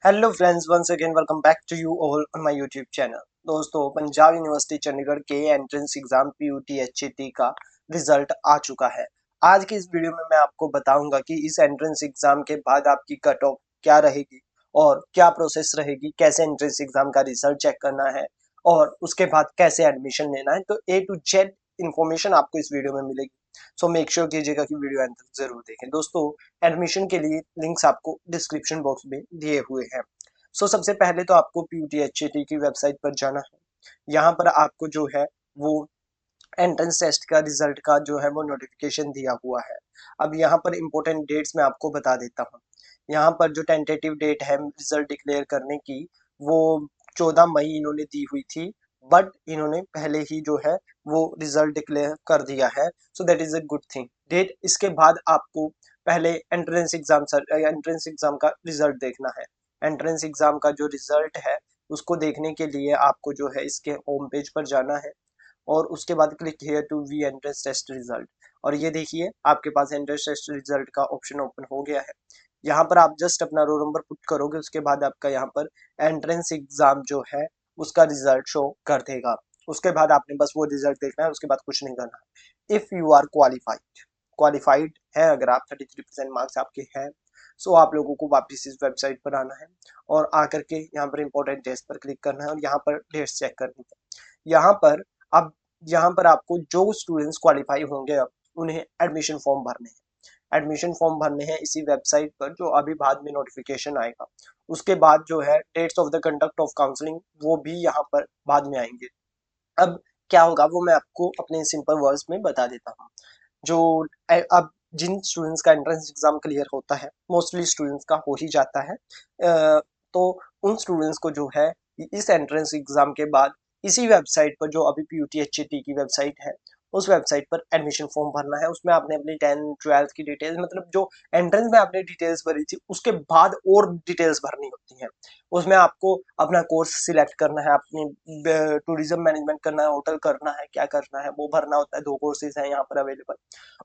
Hello friends, once again welcome back to you all on my YouTube channel. दोस्तों, Punjab university Chandigarh के entrance exam PUT एचईटी का result आ चुका है। आज की इस वीडियो में मैं आपको बताऊंगा कि इस एंट्रेंस एग्जाम के बाद आपकी कट ऑफ क्या रहेगी और क्या प्रोसेस रहेगी, कैसे एंट्रेंस एग्जाम का रिजल्ट चेक करना है और उसके बाद कैसे एडमिशन लेना है। तो ए टू जेड इन्फॉर्मेशन आपको इस वीडियो में मिलेगी। सो मेक श्योर कीजिएगा कि वीडियो एंड तक जरूर देखें। दोस्तों, एडमिशन के लिए लिंक्स आपको डिस्क्रिप्शन बॉक्स में दिए हुए हैं। सबसे पहले तो आपको पीयूटी की वेबसाइट पर जाना है। यहाँ पर आपको जो है वो एंट्रेंस टेस्ट का रिजल्ट का जो है वो नोटिफिकेशन दिया हुआ है। अब यहाँ पर इम्पोर्टेंट डेट्स मैं आपको बता देता हूँ। यहाँ पर जो टेंटेटिव डेट है रिजल्ट डिक्लेयर करने की, वो 14 मई इन्होंने दी हुई थी, बट इन्होंने पहले ही जो है वो रिजल्ट डिक्लेयर कर दिया है। So that is a good thing. Date इसके बाद आपको पहले एंट्रेंस एग्जाम का रिजल्ट देखना है। एंट्रेंस एग्जाम का जो रिजल्ट है उसको देखने के लिए आपको जो है इसके होम पेज पर जाना है और उसके बाद click here to view entrance test result. और ये देखिए, आपके पास एंट्रेंस टेस्ट रिजल्ट का ऑप्शन ओपन हो गया है। यहाँ पर आप जस्ट अपना रोल नंबर पुट करोगे, उसके बाद आपका यहाँ पर एंट्रेंस एग्जाम जो है उसका रिजल्ट शो कर देगा। उसके बाद आपने बस वो रिजल्ट देखना है, उसके बाद कुछ नहीं करना है। इफ यू आर क्वालिफाइड है, अगर आप 33% मार्क्स आपके हैं, सो आप लोगों को वापस इस वेबसाइट पर आना है और आकर के यहाँ पर इंपॉर्टेंट डेट्स पर क्लिक करना है और यहाँ पर डेट्स चेक करनी है। यहाँ पर अब यहाँ पर आपको जो स्टूडेंट्स क्वालिफाई होंगे अब उन्हें एडमिशन फॉर्म भरने हैं। एडमिशन फॉर्म भरने हैं इसी वेबसाइट पर, जो अभी बाद में नोटिफिकेशन आएगा। उसके बाद जो है dates of the conduct of counselling, वो भी यहाँ पर बाद में आएंगे। अब क्या होगा वो मैं आपको अपने सिंपल वर्ड्स में बता देता हूँ। जो अब जिन स्टूडेंट्स का एंट्रेंस एग्जाम क्लियर होता है, मोस्टली स्टूडेंट्स का हो ही जाता है, तो उन स्टूडेंट्स को जो है इस एंट्रेंस एग्जाम के बाद इसी वेबसाइट पर, जो अभी पीयूटी एचईटी की वेबसाइट है, उस वेबसाइट पर एडमिशन फॉर्म भरना है। उसमें आपने अपनी 10th 12th की डिटेल्स, मतलब जो एंट्रेंस में आपने डिटेल्स भरी थी उसके बाद और डिटेल्स भरनी होती हैं। उसमें आपको अपना कोर्स सिलेक्ट करना है, अपनी टूरिज्म मैनेजमेंट करना है, होटल करना है, क्या करना है वो भरना होता है। 2 कोर्सेज हैं यहाँ पर अवेलेबल,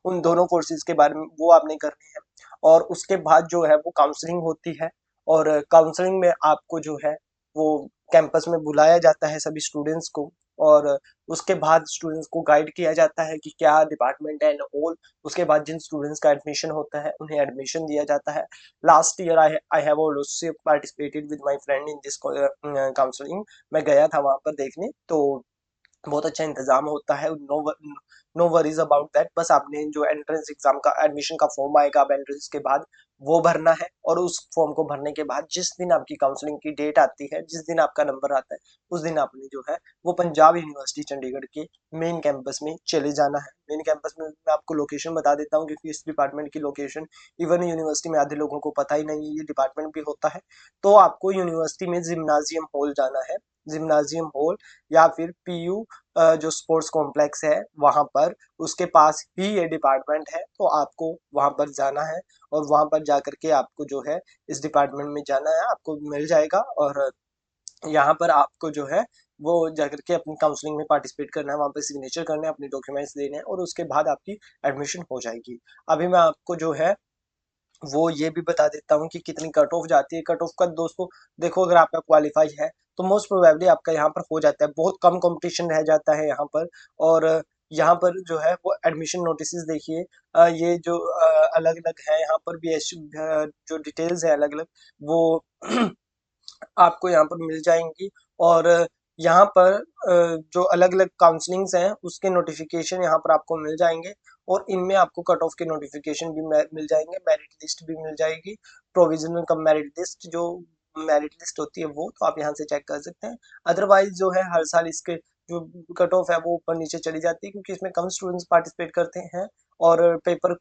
उन दोनों कोर्सेज के बारे में वो आपने करनी है। और उसके बाद जो है वो काउंसलिंग होती है और काउंसलिंग में आपको जो है वो कैंपस में बुलाया जाता है सभी स्टूडेंट्स को, और उसके बाद स्टूडेंट्स को गाइड किया जाता है कि क्या डिपार्टमेंट है एंड ऑल। उसके बाद जिन स्टूडेंट्स का एडमिशन होता है उन्हें एडमिशन दिया जाता है। Last year I have also participated with my friend in this counselling. मैं गया था वहां पर देखने, तो बहुत अच्छा इंतजाम होता है। No worries about that. बस आपने जो एंट्रेंस एग्जाम का एडमिशन का फॉर्म आएगा अब एंट्रेंस के बाद, वो भरना है। और उस फॉर्म को भरने के बाद जिस दिन आपकी काउंसलिंग की डेट आती है, जिस दिन आपका नंबर आता है, उस दिन आपने जो है वो पंजाब यूनिवर्सिटी चंडीगढ़ के मेन कैंपस में चले जाना है। मेन कैंपस में मैं आपको लोकेशन बता देता हूँ, क्योंकि इस डिपार्टमेंट की लोकेशन इवन यूनिवर्सिटी में आधे लोगों को पता ही नहीं है ये डिपार्टमेंट भी होता है। तो आपको यूनिवर्सिटी में जिम्नाजियम हॉल जाना है। जिम्नाजियम हॉल या फिर पीयू जो स्पोर्ट्स कॉम्प्लेक्स है वहां पर, उसके पास ही ये डिपार्टमेंट है, तो आपको वहां पर जाना है। और वहां पर जाकर के आपको जो है इस डिपार्टमेंट में जाना है, आपको मिल जाएगा। और यहाँ पर आपको जो है वो जाकर के अपनी काउंसलिंग में पार्टिसिपेट करना है, वहाँ पर सिग्नेचर करना है, अपने डॉक्यूमेंट्स देने हैं और उसके बाद आपकी एडमिशन हो जाएगी। अभी मैं आपको जो है वो ये भी बता देता हूँ कि कितनी कट ऑफ जाती है। कट ऑफ का दोस्तों देखो, अगर आपका क्वालिफाई है तो मोस्ट प्रोबेबली आपका यहाँ पर हो जाता है, बहुत कम कंपटीशन रह जाता है यहाँ पर। और यहाँ पर जो है वो एडमिशन नोटिस देखिए, ये जो अलग अलग है यहाँ पर भी जो डिटेल्स है अलग अलग, वो आपको यहाँ पर मिल जाएंगी। और यहाँ पर जो अलग अलग काउंसलिंग्स हैं उसके नोटिफिकेशन यहाँ पर आपको मिल जाएंगे। और इनमें आपको कट ऑफ के नोटिफिकेशन भी मिल जाएंगे, मेरिट लिस्ट भी मिल जाएगी। प्रोविजनल कम मेरिट लिस्ट, जो मेरिट लिस्ट होती है वो तो आप यहाँ से चेक कर सकते हैं। अदरवाइज जो है हर साल इसके जो कट ऑफ है वो ऊपर नीचे चली जाती है, क्योंकि इसमें कम स्टूडेंट्स पार्टिसिपेट करते हैं और पेपर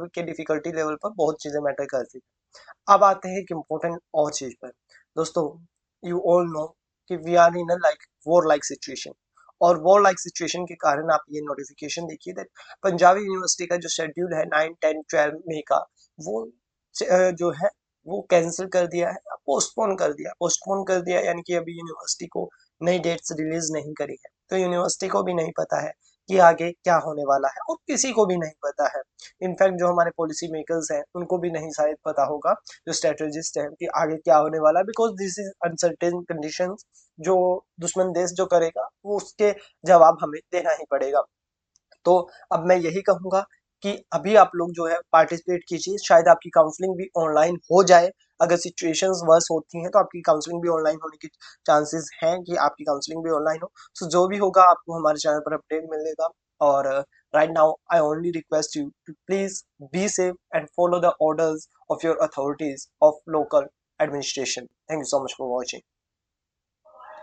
के डिफिकल्टी लेवल पर बहुत चीजें मैटर करती हैं। अब आते हैं एक इम्पोर्टेंट और चीज पर। दोस्तों, यू ऑल नो कि we are in a like war like situation. और वॉर लाइक सिचुएशन के कारण आप ये नोटिफिकेशन देखिए दैट पंजाब यूनिवर्सिटी का जो शेड्यूल है 9 10 12 मई का, वो जो है वो कैंसिल कर दिया है, पोस्टपोन कर दिया, यानी कि अभी यूनिवर्सिटी को नई डेट्स रिलीज नहीं करी है। तो यूनिवर्सिटी को भी नहीं पता है कि आगे क्या होने वाला है, और किसी को भी नहीं पता है। इनफैक्ट जो हमारे पॉलिसी मेकर्स हैं उनको भी नहीं शायद पता होगा, जो स्ट्रेटेजिस्ट हैं, कि आगे क्या होने वाला है, because this is uncertain conditions. जो दुश्मन देश जो करेगा वो उसके जवाब हमें देना ही पड़ेगा। तो अब मैं यही कहूंगा कि अभी आप लोग जो है पार्टिसिपेट कीजिए, शायद आपकी काउंसलिंग भी ऑनलाइन हो जाए। अगर सिचुएशंस वर्स होती हैं तो आपकी काउंसलिंग भी ऑनलाइन होने की चांसेस हैं कि आपकी काउंसलिंग भी ऑनलाइन हो। सो जो भी होगा आपको हमारे चैनल पर अपडेट मिलेगा। और right now I only request you to please be safe and follow the orders of your authorities of local administration. Thank you so much for watching.